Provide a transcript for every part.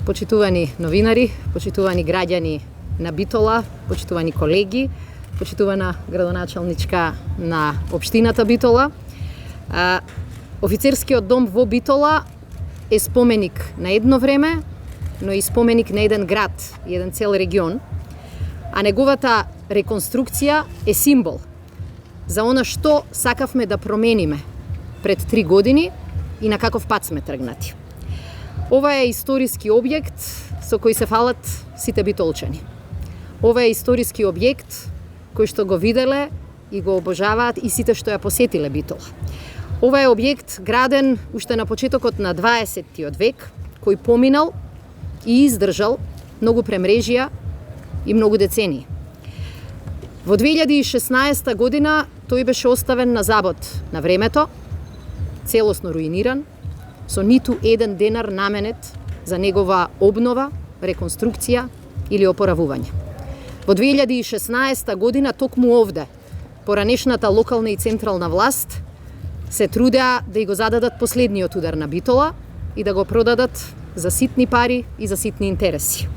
Почитувани новинари, почитувани граѓани на Битола, почитувани колеги, почитувана градоначалничка на општината Битола. Офицерскиот дом во Битола е споменик на едно време, но и споменик на еден град и еден цел регион, а неговата реконструкција е символ за она што сакавме да промениме пред 3 години и на каков пат сме тргнати. Ова е историски објект со кој се фалат сите битолчани. Ова е историски објект кој што го виделе и го обожаваат и сите што ја посетиле Битола. Ова е објект граден уште на почетокот на 20. век, кој поминал и издржал многу премрежија и многу децении. Во 2016 година тој беше оставен на забот на времето, целосно руиниран, со ниту еден денар наменет за негова обнова, реконструкција или опоравување. Во 2016 година токму овде, поранешната локална и централна власт се трудеа да и го зададат последниот удар на Битола и да го продадат за ситни пари и за ситни интереси.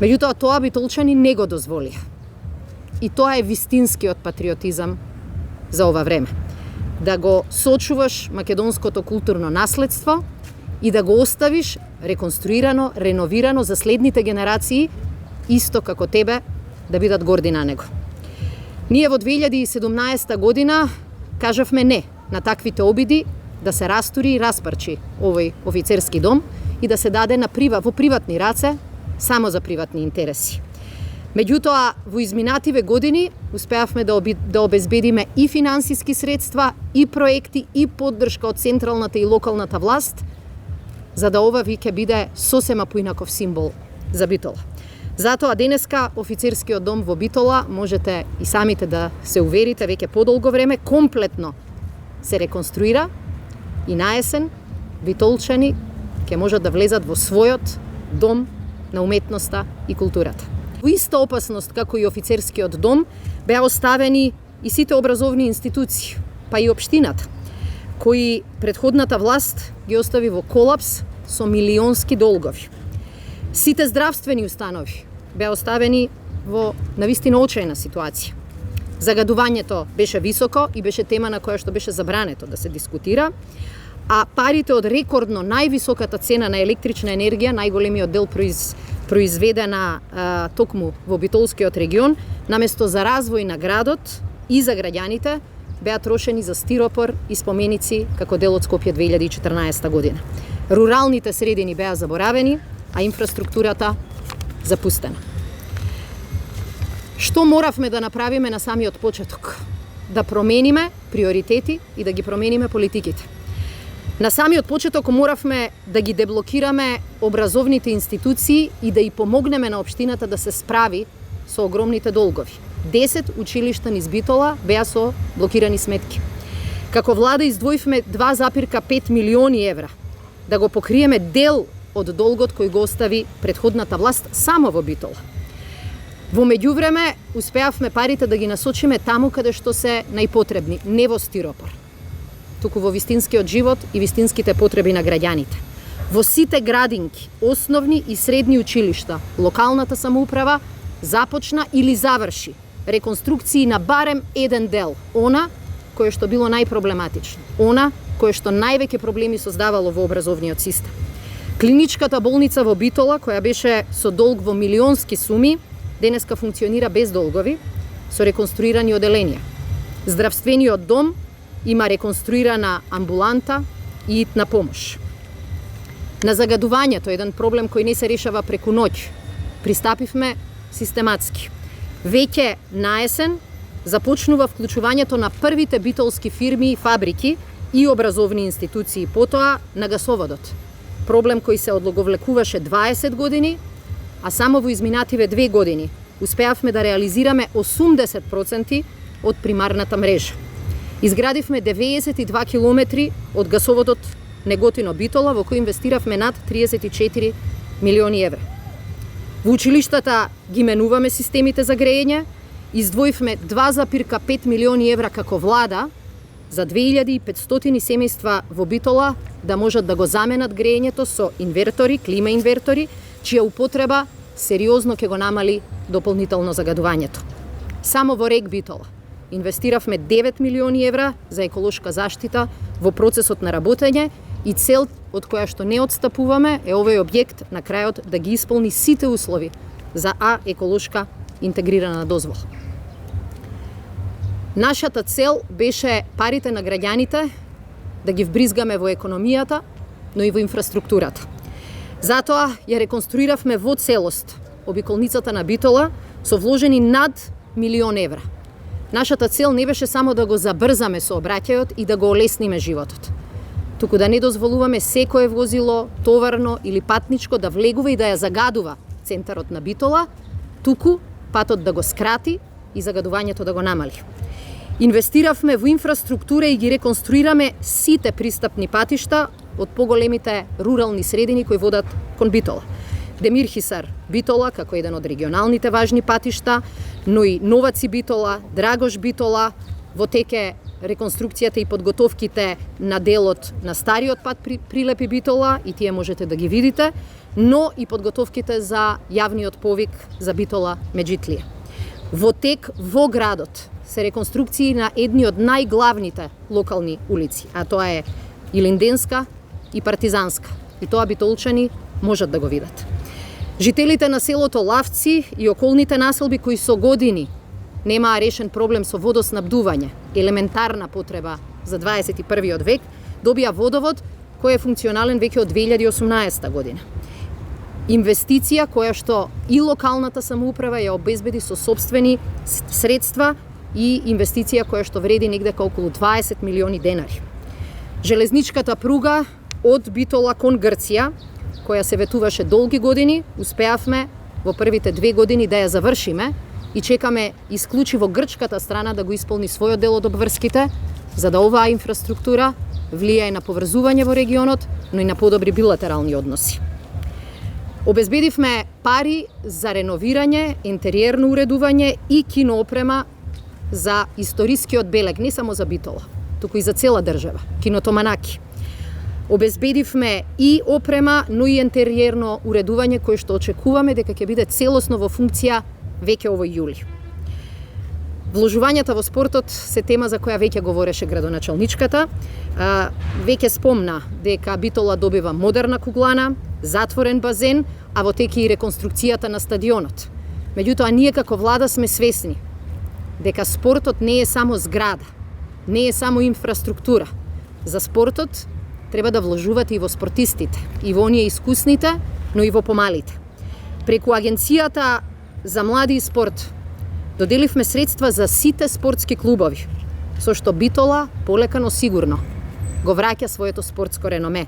Меѓутоа тоа битолчани не го дозволија. И тоа е вистинскиот патриотизам за ова време. Да го сочуваш македонското културно наследство и да го оставиш реконструирано, реновирано за следните генерации, исто како тебе, да бидат горди на него. Ние во 2017 година кажавме не на таквите обиди да се растури и распарчи овој офицерски дом и да се даде во приватни раце само за приватни интереси. Меѓутоа, во изминативе години успеавме да обезбедиме и финансиски средства, и проекти, и поддршка од централната и локалната власт, за да ова веќе биде сосема поинаков символ за Битола. Затоа денеска офицерскиот дом во Битола можете и самите да се уверите веќе подолго време комплетно се реконструира и наесен битолчани ќе можат да влезат во својот дом на уметноста и културата. Во иста опасност како и офицерскиот дом беа оставени и сите образовни институции, па и општината, кои претходната власт ги остави во колапс со милионски долгови. Сите здравствени установи беа оставени во навистина очајна ситуација. Загадувањето беше високо и беше тема на која што беше забрането да се дискутира, а парите од рекордно највисоката цена на електрична енергија, најголемиот дел произведена токму во Битолскиот регион, наместо за развој на градот и за граѓаните, беа трошени за стиропор и споменици како дел од Скопје 2014 година. Руралните средини беа заборавени, а инфраструктурата запустена. Што моравме да направиме на самиот почеток? Да промениме приоритети и да ги промениме политиките. На самиот почеток моравме да ги деблокираме образовните институции и да и помогнеме на општината да се справи со огромните долгови. 10 училишта низ Битола беа со блокирани сметки. Како влада издвоивме 2,5 милиони евра да го покриеме дел од долгот кој го остави претходната власт само во Битола. Во меѓувреме успеавме парите да ги насочиме таму каде што се најпотребни, не во стиропор, туку во вистинскиот живот и вистинските потреби на граѓаните. Во сите градинки, основни и средни училишта, локалната самоуправа започна или заврши реконструкции на барем еден дел, она кое што било најпроблематично, она кое што највеќе проблеми создавало во образовниот систем. Клиничката болница во Битола, која беше со долг во милионски суми, денеска функционира без долгови, со реконструирани оделенија. Здравствениот дом има реконструирана амбуланта и итна помош. На загадувањето, еден проблем кој не се решава преку ноќ, пристапивме систематски. Веќе наесен започнува вклучувањето на првите битолски фирми и фабрики и образовни институции потоа на гасоводот. Проблем кој се одлоговлекуваше 20 години, а само во изминативе 2 години успеавме да реализираме 80% од примарната мрежа. Изградивме 92 километри од гасоводот Неготино-Битола, во кој инвестиравме над 34 милиони евра. Во училиштата ги менуваме системите за грејење, издвоивме 2,5 милиони евра како влада за 2500 семејства во Битола да можат да го заменат грејењето со инвертори, клима инвертори, чија употреба сериозно ќе го намали дополнително загадувањето. Само во РЕК Битола инвестиравме 9 милиони евра за еколошка заштита во процесот на работење и цел од која што не отстапуваме е овој објект на крајот да ги исполни сите услови за еколошка интегрирана дозвола. Нашата цел беше парите на граѓаните да ги вбризгаме во економијата, но и во инфраструктурата. Затоа ја реконструиравме во целост обиколницата на Битола со вложени над 1.000.000 евра. Нашата цел не беше само да го забрзаме сообраќајот и да го олесниме животот, туку да не дозволуваме секое возило, товарно или патничко да влегува и да ја загадува центарот на Битола, туку патот да го скрати и загадувањето да го намали. Инвестиравме во инфраструктура и ги реконструираме сите пристапни патишта од поголемите рурални средини кои водат кон Битола. Демир Хисар Битола како еден од регионалните важни патишта, но и Новаци Битола, Драгош Битола, во теке реконструкцијата и подготовките на делот на стариот пат Прилепи Битола и тие можете да ги видите, но и подготовките за јавниот повик за Битола Меджитлија. Во тек во градот се реконструкции на едни од најглавните локални улици, а тоа е Илинденска и Партизанска. И тоа битолчани можат да го видат. Жителите на селото Лавци и околните населби кои со години немаа решен проблем со водоснабдување, елементарна потреба за 21. век, добија водовод кој е функционален веќе од 2018 година. Инвестиција која што и локалната самоуправа ја обезбеди со сопствени средства и инвестиција која што вреди негде околу 20 милиони денари. Железничката пруга од Битола кон Грција, која се ветуваше долги години, успеавме во првите 2 години да ја завршиме и чекаме исклучиво грчката страна да го исполни својот дел од обврските, за да оваа инфраструктура влијае на поврзување во регионот, но и на подобри билатерални односи. Обезбедивме пари за реновирање, интериерно уредување и киноопрема за историскиот белег, не само за Битола, туку и за цела држава, киното Манаки. Обезбедивме и опрема, но и интериерно уредување кое што очекуваме дека ќе биде целосно во функција веќе овој јули. Вложувањата во спортот се тема за која веќе говореше градоначалничката. Веќе спомна дека Битола добива модерна куглана, затворен базен, а во теке и реконструкцијата на стадионот. Меѓутоа, ние како влада сме свесни дека спортот не е само зграда, не е само инфраструктура. За спортот треба да вложувате и во спортистите, и во оние искусните, но и во помалите. Преку Агенцијата за млади и спорт доделивме средства за сите спортски клубови, со што Битола полека но сигурно го враќа своето спортско реноме.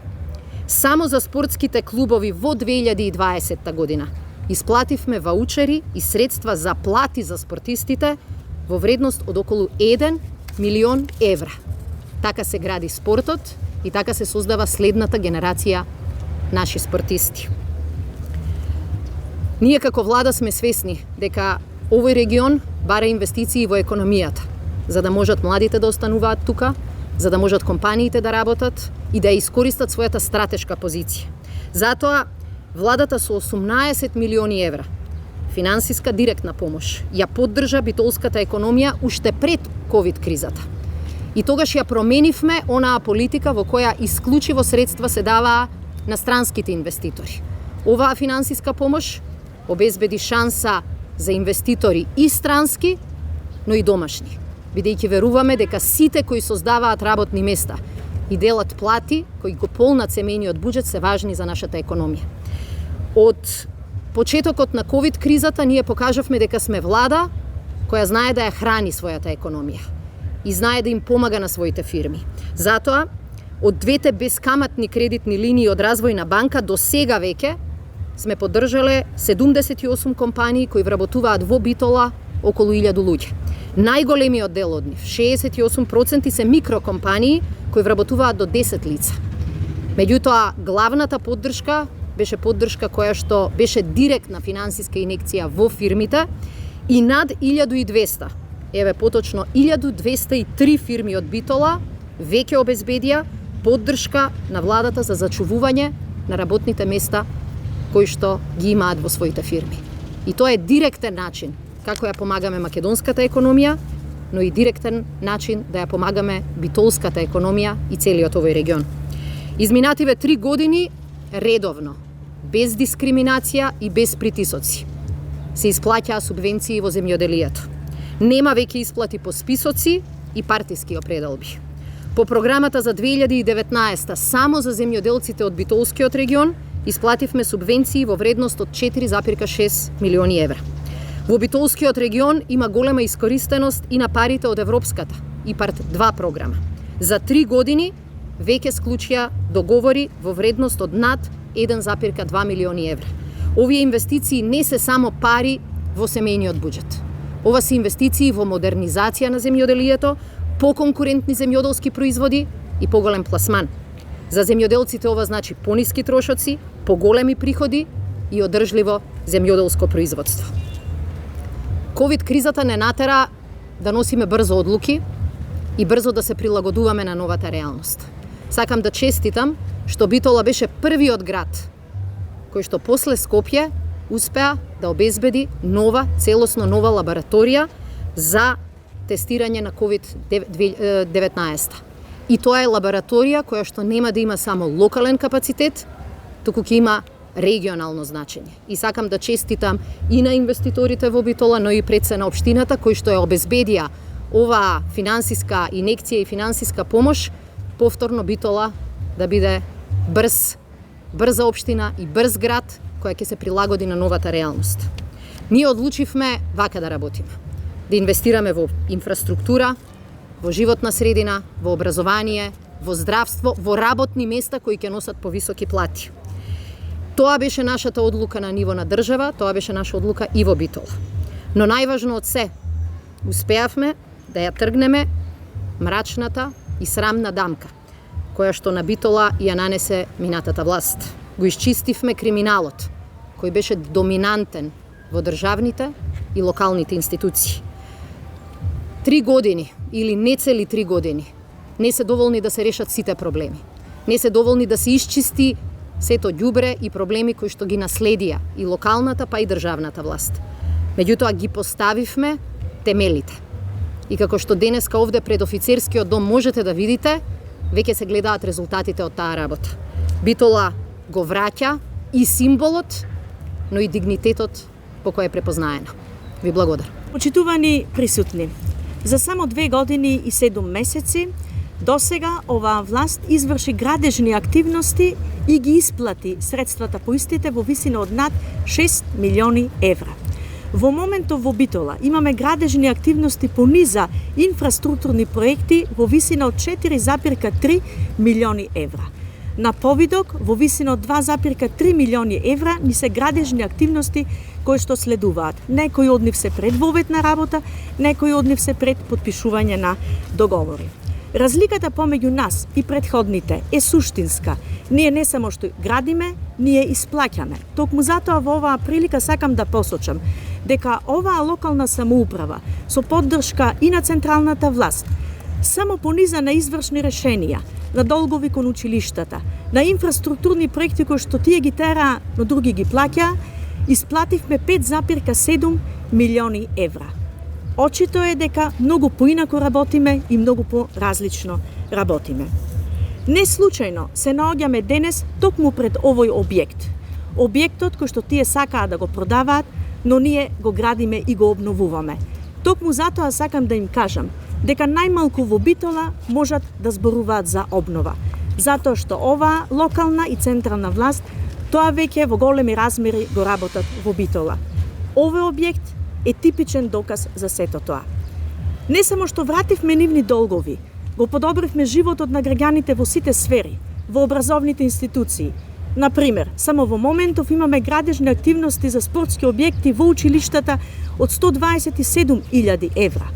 Само за спортските клубови во 2020 година исплативме ваучери и средства за плати за спортистите во вредност од околу 1 милион евра. Така се гради спортот и така се создава следната генерација наши спортисти. Ние како влада сме свесни дека овој регион бара инвестиции во економијата, за да можат младите да остануваат тука, за да можат компаниите да работат и да ја искористат својата стратешка позиција. Затоа, владата со 18 милиони евра финансиска директна помош ја поддржа битолската економија уште пред ковид кризата. И тогаш ја променивме онаа политика во која исклучиво средства се даваа на странските инвеститори. Оваа финансиска помош обезбеди шанса за инвеститори и странски, но и домашни, бидејќи веруваме дека сите кои создаваат работни места и делат плати, кои го полнат семејниот буџет, се важни за нашата економија. Од почетокот на ковид кризата ние покажавме дека сме влада која знае да ја храни својата економија и знае да им помага на своите фирми. Затоа, од двете бескаматни кредитни линии од Развојна банка до сега веќе сме поддржале 78 компании кои вработуваат во Битола околу 1000 луѓе. Најголемиот дел од нив, 68%, се микрокомпании кои вработуваат до 10 лица. Меѓутоа, главната поддршка беше поддршка која што беше директна финансиска инекција во фирмите и над 1200 еве поточно 1203 фирми од Битола веќе обезбедија поддршка на владата за зачувување на работните места кои што ги имаат во своите фирми. И тоа е директен начин како ја помагаме македонската економија, но и директен начин да ја помагаме битолската економија и целиот овој регион. Изминативе 3 години редовно, без дискриминација и без притисоци, се исплаќаа субвенции во земјоделието. Нема веќе исплати по списоци и партиски определби. По програмата за 2019 само за земјоделците од Битолскиот регион исплативме субвенции во вредност од 4,6 милиони евра. Во Битолскиот регион има голема искористеност и на парите од Европската ИПАРД 2 програма. За 3 години веќе склучија договори во вредност од над 1,2 милиони евра. Овие инвестиции не се само пари во семејниот буџет. Ова се инвестиции во модернизација на земјоделието, поконкурентни земјоделски производи и поголем пласман. За земјоделците ова значи пониски трошоци, поголеми приходи и одржливо земјоделско производство. Ковид кризата не натера да носиме брзо одлуки и брзо да се прилагодуваме на новата реалност. Сакам да честитам што Битола беше првиот град кој што после Скопје успеа да обезбеди целосно нова лабораторија за тестирање на COVID-19. И тоа е лабораторија која што нема да има само локален капацитет, туку ќе има регионално значење. И сакам да честитам и на инвеститорите во Битола, но и пред се на општината кои што ја обезбедија оваа финансиска инекција и финансиска помош, повторно Битола да биде брза општина и брз град која ќе се прилагоди на новата реалност. Ние одлучивме вака да работиме. Да инвестираме во инфраструктура, во животна средина, во образование, во здравство, во работни места кои ќе носат повисоки плати. Тоа беше нашата одлука на ниво на држава, тоа беше наша одлука и во Битола. Но најважно од се, успеавме да ја тргнеме мрачната и срамна дамка, која што на Битола ја нанесе минатата власт. Го исчистивме криминалот, кој беше доминантен во државните и локалните институции. 3 години или не цели 3 години не се доволни да се решат сите проблеми. Не се доволни да се исчисти сето ѓубре и проблеми кои што ги наследија и локалната па и државната власт. Меѓутоа ги поставивме темелите. И како што денеска овде пред офицерскиот дом можете да видите, веќе се гледаат резултатите од таа работа. Битола го враќа и символот, но и дигнитетот по кој е препознаена. Ви благодарам. Почитувани присутни, за само 2 години и 7 месеци досега оваа власт изврши градежни активности и ги исплати средствата по истите во висина од над 6 милиони евра. Во моментов во Битола имаме градежни активности по низа инфраструктурни проекти во висина од 4,3 милиони евра. На повидок во висина од 2,3 милиони евра ни се градежни активности кои што следуваат. Некои од нив се предвоветна работа, некои од нив се пред подпишување на договори. Разликата помеѓу нас и претходните е суштинска. Ние не само што градиме, ние исплаќаме. Токму затоа во оваа прилика сакам да посочам дека оваа локална самоуправа со поддршка и на централната власт само по низа на извршни решенија, на долгови кон училиштата, на инфраструктурни проекти кои што тие ги тераа, но други ги плаќаа, исплативме 5,7 милиони евра. Очито е дека многу поинако работиме и многу по-различно работиме. Не случајно се наоѓаме денес токму пред овој објект. Објектот кој што тие сакаат да го продаваат, но ние го градиме и го обновуваме. Токму затоа сакам да им кажам дека најмалку во Битола можат да зборуваат за обнова. Затоа што оваа локална и централна власт тоа веќе во големи размери го работат во Битола. Овој објект е типичен доказ за сето тоа. Не само што вративме нивни долгови, го подобривме животот на граѓаните во сите сфери, во образовните институции. Например, само во моментов имаме градежни активности за спортски објекти во училиштата од 127.000 евра.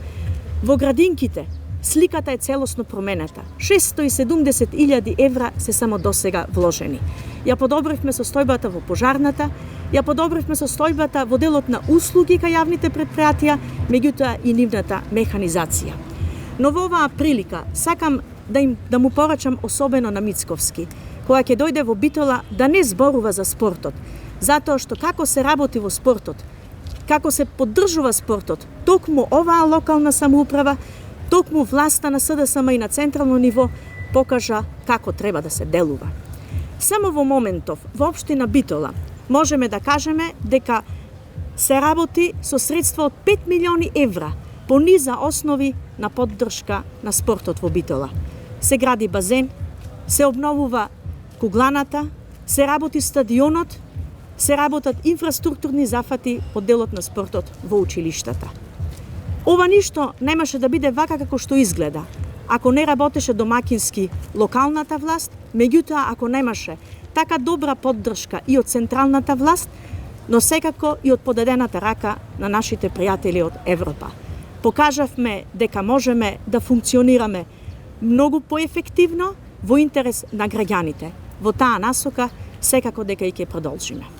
Во градинките сликата е целосно променета. 670.000 евра се само досега вложени. ја подобривме состојбата во пожарната, ја подобривме состојбата во делот на услуги кај јавните претпријатија, меѓутоа и нивната механизација. Но во оваа прилика сакам да му порачам особено на Мицковски, кога ќе дојде во Битола да не зборува за спортот, затоа што како се работи во спортот, како се поддржува спортот, токму оваа локална самоуправа, токму власта на СДСМ и на централно ниво покажа како треба да се делува. Само во моментов во општина Битола можеме да кажеме дека се работи со средства од 5 милиони евра по низа основи на поддршка на спортот во Битола. Се гради базен, се обновува кугланата, се работи стадионот, се работат инфраструктурни зафати од делот на спортот во училиштата. Ова ништо немаше да биде вака како што изгледа, ако не работеше домакински локалната власт, меѓутоа ако немаше така добра поддршка и од централната власт, но секако и од подадената рака на нашите пријатели од Европа. Покажавме дека можеме да функционираме многу поефективно во интерес на граѓаните. Во таа насока секако дека и ќе продолжиме.